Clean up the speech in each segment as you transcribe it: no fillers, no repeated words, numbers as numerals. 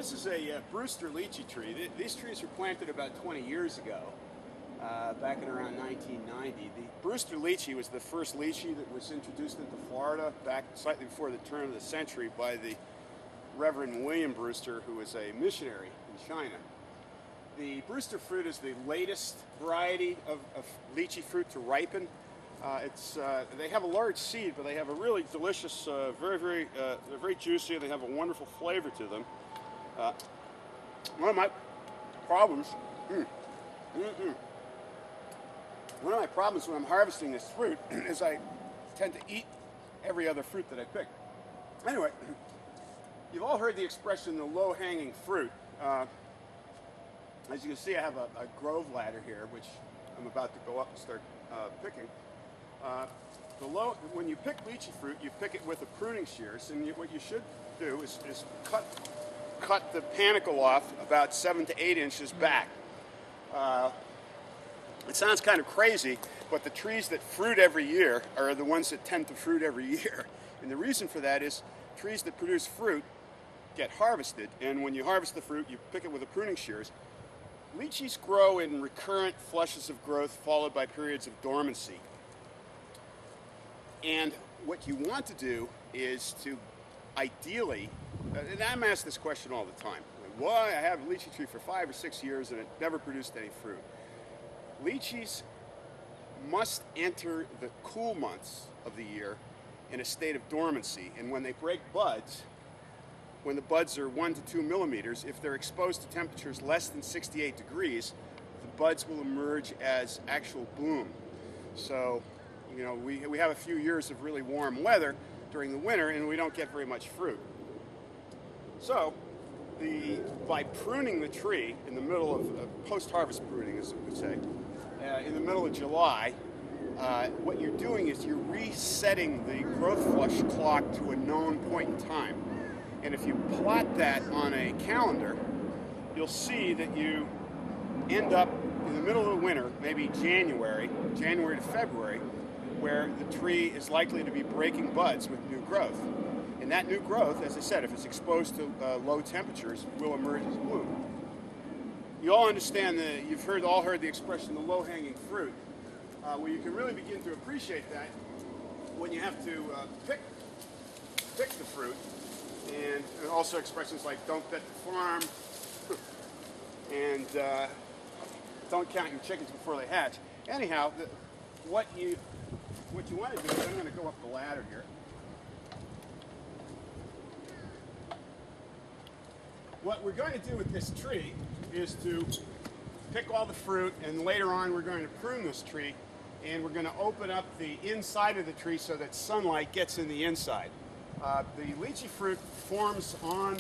This is a Brewster Lychee tree. These trees were planted about 20 years ago, back in around 1990. The Brewster Lychee was the first lychee that was introduced into Florida back slightly before the turn of the century by the Reverend William Brewster, who was a missionary in China. The Brewster fruit is the latest variety of lychee fruit to ripen. They have a large seed, but they have a really delicious, they're very juicy, and they have a wonderful flavor to them. One of my problems, one of my problems when I'm harvesting this fruit is I tend to eat every other fruit that I pick. Anyway, you've all heard the expression, the low-hanging fruit. As you can see, I have a grove ladder here, which I'm about to go up and start picking. When you pick lychee fruit, you pick it with a pruning shears, and what you should do is cut the panicle off about 7 to 8 inches back. It sounds kind of crazy, but the trees that fruit every year are the ones that tend to fruit every year. And the reason for that is trees that produce fruit get harvested, and when you harvest the fruit, you pick it with a pruning shears. Lychees grow in recurrent flushes of growth followed by periods of dormancy. And what you want to do is to ideally, and I'm asked this question all the time, why I have a lychee tree for 5 or 6 years and it never produced any fruit. Lychees must enter the cool months of the year in a state of dormancy, and when they break buds, when the buds are 1 to 2 millimeters, if they're exposed to temperatures less than 68 degrees, the buds will emerge as actual bloom. So, you know, we have a few years of really warm weather during the winter, and we don't get very much fruit. So, by pruning the tree in the middle of post-harvest pruning, as we would say, in the middle of July, what you're doing is you're resetting the growth flush clock to a known point in time. And if you plot that on a calendar, you'll see that you end up in the middle of the winter, maybe January to February, where the tree is likely to be breaking buds with new growth. And that new growth, as I said, if it's exposed to low temperatures, will emerge as bloom. You all understand you've all heard the expression, the low-hanging fruit. Well, you can really begin to appreciate that when you have to pick the fruit. And also expressions like don't bet the farm and don't count your chickens before they hatch. Anyhow, what you want to do is, I'm going to go up the ladder here. What we're going to do with this tree is to pick all the fruit, and later on we're going to prune this tree, and we're going to open up the inside of the tree so that sunlight gets in the inside. The lychee fruit forms on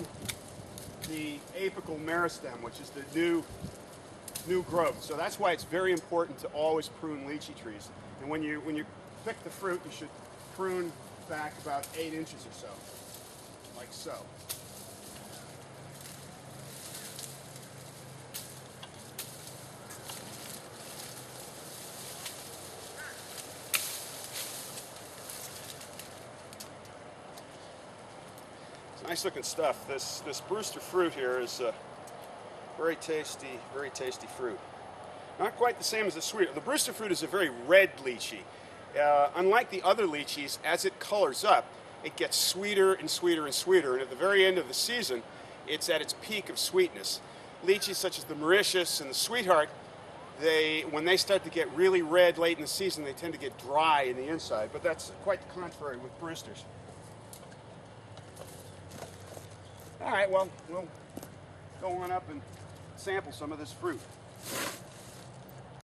the apical meristem, which is the new growth. So that's why it's very important to always prune lychee trees. And when you pick the fruit, you should prune back about 8 inches or so, like so. Nice looking stuff. This Brewster fruit here is very tasty fruit. Not quite the same as the sweet. The Brewster fruit is a very red lychee. Unlike the other lychees, as it colors up, it gets sweeter and sweeter and sweeter, and at the very end of the season, it's at its peak of sweetness. Lychees such as the Mauritius and the Sweetheart, when they start to get really red late in the season, they tend to get dry in the inside, but that's quite the contrary with Brewsters. All right, well, we'll go on up and sample some of this fruit.